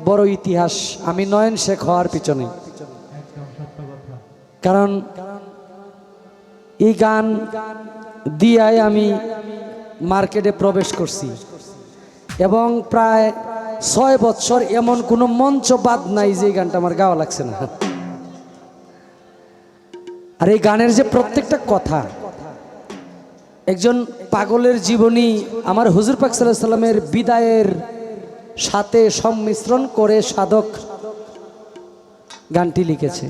বড় ইতিহাস। আমি নয়ন শেখ হওয়ার পিছনে, কারণ এই গান দিয়াই আমি মার্কেটে প্রবেশ করছি এবং প্রায় 6 বছর এমন কোনো মঞ্চ বাদ নাই যে এই গানটা আমার গাওয়া লাগছে না। আর এই গানের যে প্রত্যেকটা কথা, একজন পাগলের জীবনী আমার হুজুর পাক সাল্লাল্লাহু আলাইহি সাল্লামের বিদায়ের সাথে সংমিশ্রণ করে সাধক গানটি লিখেছে।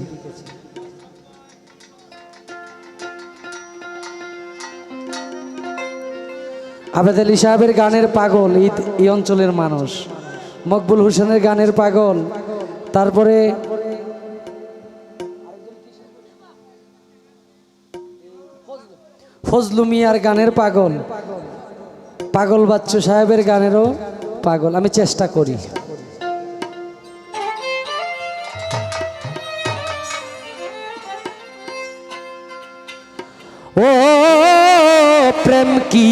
আবেদ আলী সাহেবের গানের পাগল এই অঞ্চলের মানুষ, মকবুল হোসেনের গানের পাগল, তারপরে ফজলু মিয়ার গানের পাগল, পাগল বাচ্চু সাহেবের গানেরও পাগল। আমি চেষ্টা করি। ও প্রেম কি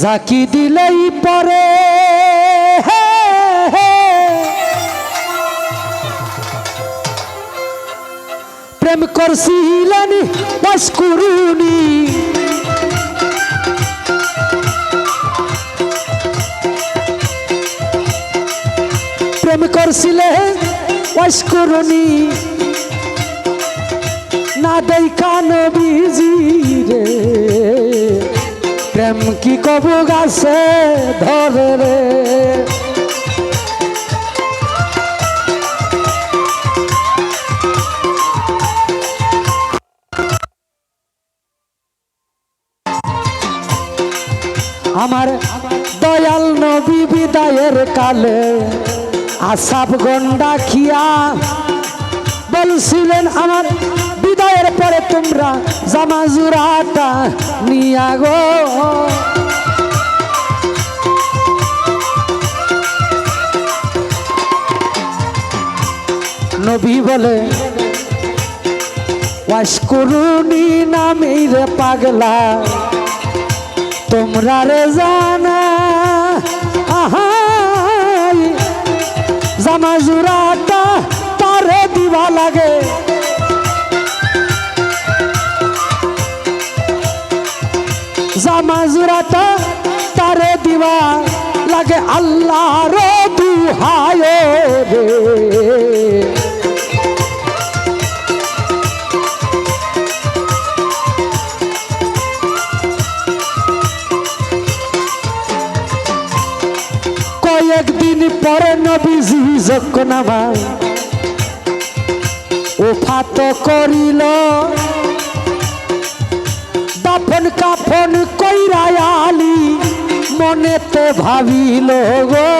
জাকি দিলেই পরে, প্রেম করছিলেন বাসকুরুনি, প্রেম করছিলেন বাসকুরুনি, না দেখা নবীজি রে, প্রেম কি কবু গাছে ধরে রে। আমার দয়াল নবী বিদায়ের কালে আসাব গন্ডা খিয়া বলছিলেন, আমার বিদায়ের পরে তোমরা জামা জুরাটা নিয়া গো। নবী বলে ওয়াশকুরুনি নামেই রে পাগলা, তোমরা রে জানা আহাই জামা জুরাটা তারে দিবা লাগে, জামা জুরাটা তারে দিবা লাগে, আল্লাহর দুহায় রে। কয়েকদিন পরে নবীজি যখন আমার ওফাত করিল, দাফন কাফন কইরা আলী মনেতে ভাবিল গো।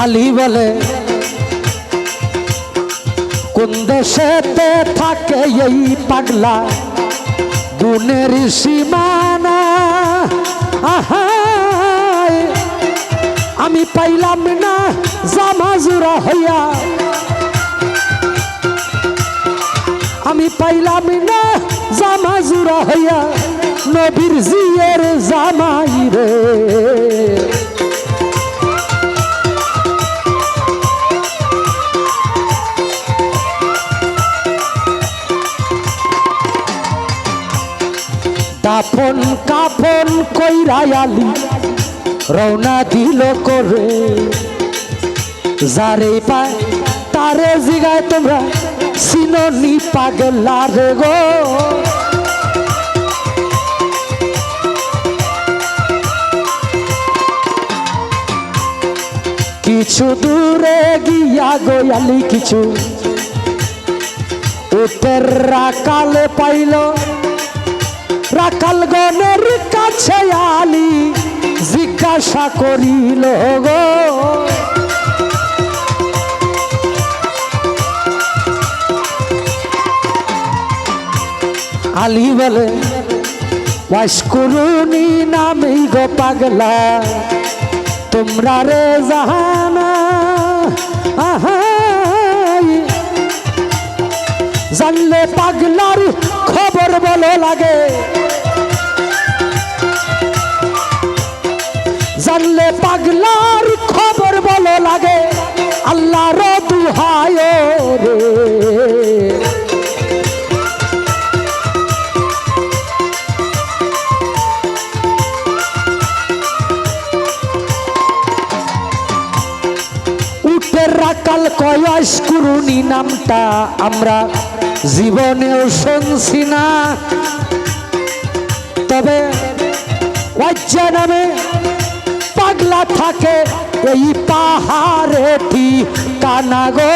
আলী বলে কোন দেশেতে থাকে এই পাগলা, গুণের সীমানা আহাই আমি পাইলাম না জামা জুরা হইয়া, আমি পাইলাম না জামা জুরা হইয়া, নবীর জিয়ের জামাই রে। দাফন কাফন কইরা আলী রওনা দিল করে, যারে পায় তারে জিগায় তোমরা সিননি পাগলা রে গো। কিছু দূরে গিয়া গো আলী কিছু উটের রাকালে পাইল, রাখাল গণের কাছে আলী জিজ্ঞাসা করিল গো। আলী বলে ওয়াশকুরুনি নামেই গো পাগলা, তোমরা রে জাহানা আহাই জানলে পাগলার খবর বলো লাগে, জানলে পাগলার খবর বলো লাগে, আল্লাহর দুহায় রে। উটের রাকাল কয়াস কুরুনি নামটা আমরা জীবনেও শুনছি না, তবে ওয়াজ্জা নামে পাগলা থাকে এই পাহাড়ে ঠিকানা গো।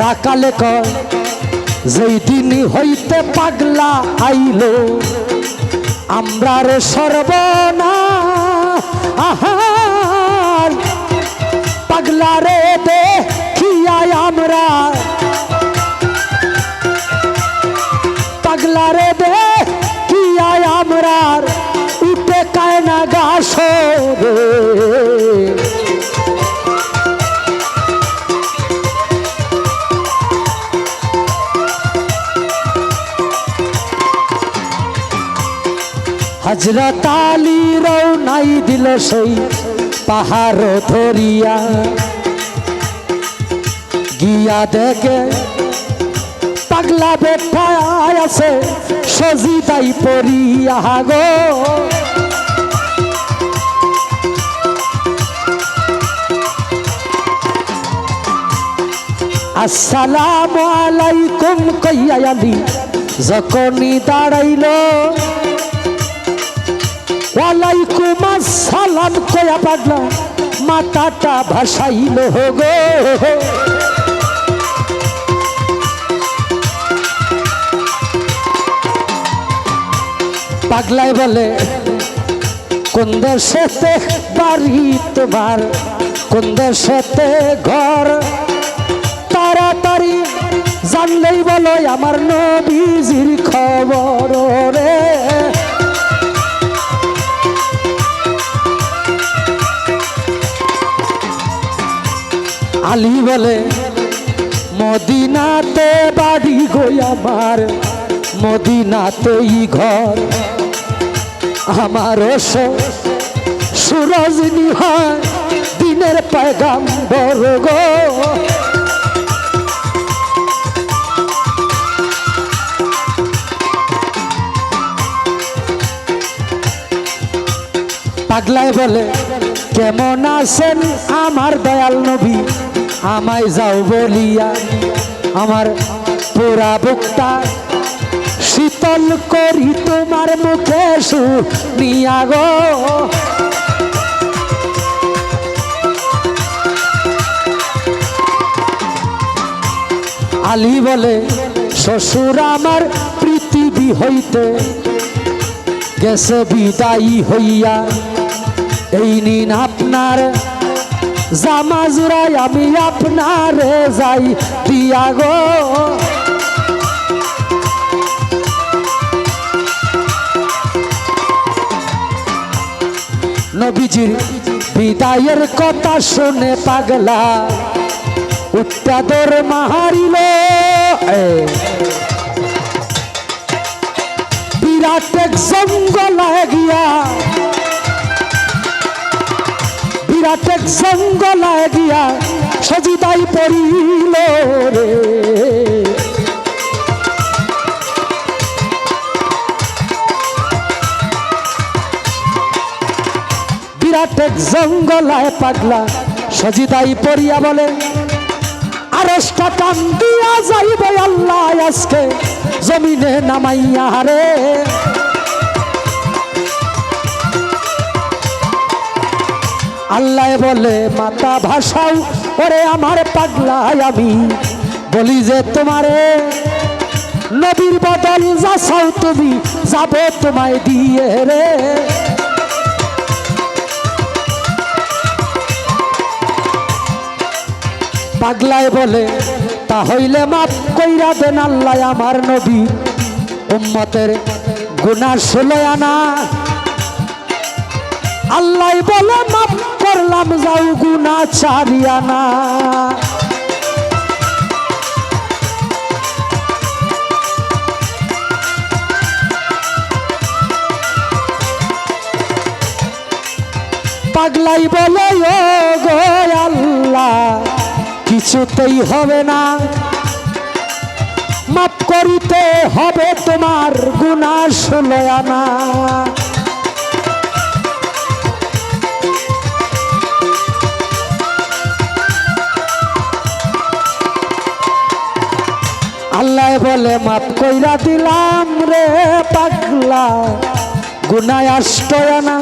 রাকালে কয় যেই দিন হইতে পাগলা আইলো আমরা রে সর্বনা, আহার পাগলা রে দেখিয়াই আমরা, পাগলা রে দেখিয়াই আমরা উঠে কায়না গাছ রে। হযরত আলী রওনাই দিল সেই পাহাড় ধরিয়া, গিয়া দেখে পাগলা বেঠায় আছে সজিদাই পড়িয়া গো। আসসালামু আলাইকুম কইয়া আলী যখনই দাঁড়াইল, ওয়ালাইকুম আসসালাম কয়া পাগলা মাথাটা ভাসাইল গো। পাগলাই বলে কোন দেশেতে বাড়ি তোমার, কোন দেশেতে ঘর, তাড়াতাড়ি জানলেই বলো আমার নবীজির খবর রে। আলী বলে মদিনাতে বাড়ি গো আমার, মদিনাতেই ঘর, আমার সুরজনী হয় দিনের পয়গাম্বর গো। পাগলায় বলে কেমন আছেন আমার দয়াল নবী, আমায় যাও বলিয়া আমার পুরা বুকটা শীতল করি তোমার মুখে শুনিয়া গো। আলী বলে শ্বশুর আমার পৃথিবী হইতে গেছে বিদায়ী হইয়া, এই নিন আপনার জামা জুড়াই আমি আপনারে যাই দিয়া গো। নবীজির বিদায়ের কথা শুনে পাগলা উত্তাদর মাহারিল, বিরাট এক জঙ্গলায় গিয়া, বিরাট এক জঙ্গলায় গিয়া সজিদাই পড়িল রে। বিরাট এক জঙ্গলায় পাগলা সজিদাই পড়িয়া বলে আরশটা টান দিয়া যাইবে আল্লাহ আজকে জমিনে নামাইয়া রে। আল্লাহ বলে মাতা ভাষাও ওরে আমার পাগলায় আমি বলি যে তোমারে নবীর বদল যা চাও তুমি যাবে তোমায় দিয়ে রে। পাগলায় বলে তাহলে মাফ কইরা দেন আল্লাহ আমার নবী উম্মতের গুনাহ 16 আনা আল্লাহ বলে মাফ করলাম যাও গুনাহ ছাড়িয়া না। পাগলাই বলে ও গো আল্লাহ কিছুতেই হবে না, মাফ করিতে হবে তোমার গুনাহ 16 আনা। আল্লাহ বলে মাফ কইরা দিলাম রে পাগলা গুনাহ 8 আনা।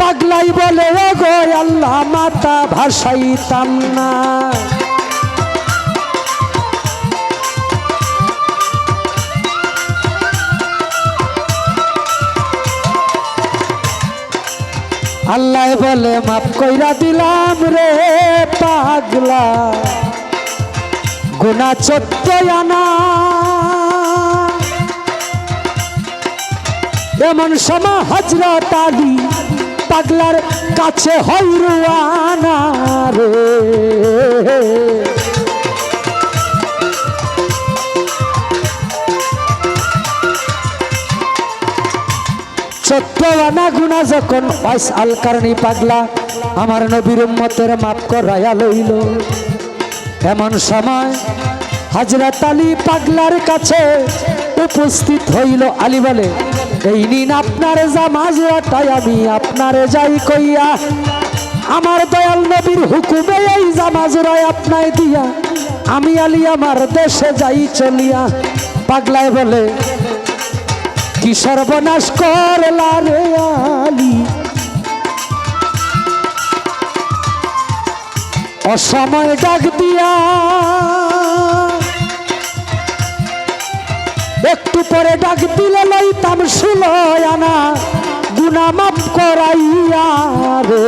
পাগলাই বলে ও গো আল্লাহ মাথা ভাসাইতাম না। আল্লাহ বলে মাফ কইরা দিলাম রে পাগলা গুনাহ 14 আনা। এমন সময় হযরত আলী পাগলার কাছে হয় রওয়ানা রে। 14 আনা গুনাহ যখন ওয়াইস আল কারনি পাগলা আমার নবীর উম্মতের মাফ করায়া লইল, এমন সময় হযরত আলী পাগলার কাছে উপস্থিত হইল। আলী বলে এই নিন আপনার জামাজটাই আমি আপনারে যাই কইয়া, আমার দয়াল নবীর হুকুমে এই জামাজরাই আপনায় দিয়া আমি আলী আমার দেশে যাই চলিয়া। পাগলায় বলে কি সর্বনাশ করলা রে আলী, অসময় ডাক দিয়া একটু পরে ডাক দিলে লইতাম 16 আনা গুনাহ মাফ করাইয়া রে।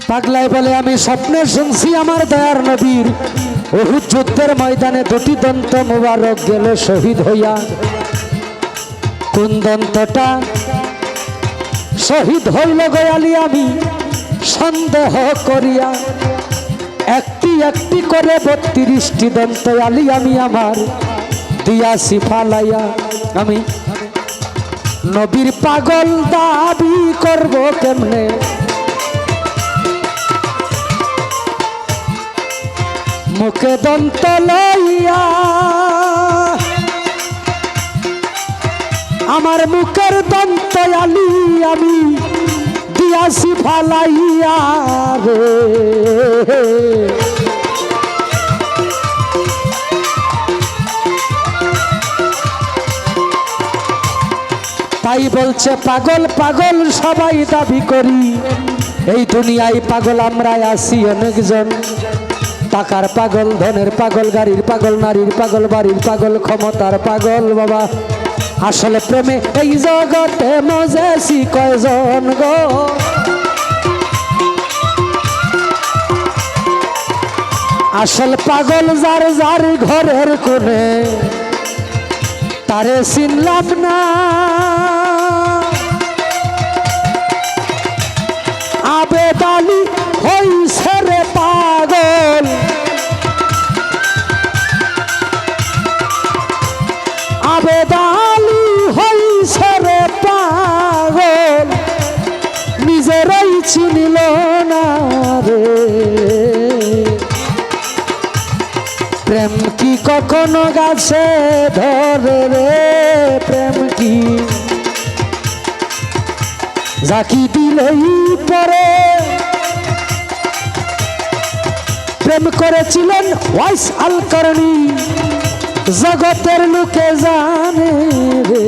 পাগলাই বলে আমি স্বপ্নে শুনছি আমার দয়ার নবীর উহুদ যুদ্ধের ময়দানে 2টি দন্ত মুবারক গেল শহীদ হইয়া। কোন দন্তটা শহীদ হইল গো আলী আমি সন্দেহ করিয়া, একটি একটি করে 32টি দন্ত আলী আমি আমার দিয়াছি ফালাইয়া। আমি নবীর পাগল দাবি করব কেমনে, মুখে দন্ত লইয়া আমার মুখের দন্ত আলী আমি দিয়াছি ফালাইয়া রে। তাই বলছে পাগল পাগল সবাই দাবি করি, এই দুনিয়ায় পাগল আমরা আছি অনেকজন। টাকার পাগল, ধনের পাগল, গাড়ির পাগল, নারীর পাগল, বাড়ির পাগল, ক্ষমতার পাগল। বাবা আসলে প্রেমে এই জগতে মজেছি কয়জন গো, আসল পাগল যার যার ঘরের কোণে তারে চিনলাম না। আবেদ আলী হইছে রে পাগল, আবেদ আলী হইছে রে পাগল, নিজেরাই চিনিল না রে। প্রেম কি কখনো গাছে ধরে রে, প্রেম কি জাকি দিলেই পরে। প্রেম করেছিলেন ওয়াইস আল কারনি, জগতের লোকে জানে রে।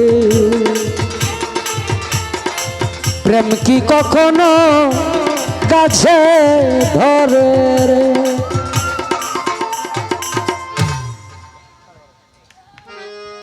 প্রেম কি কখনো গাছে ধরে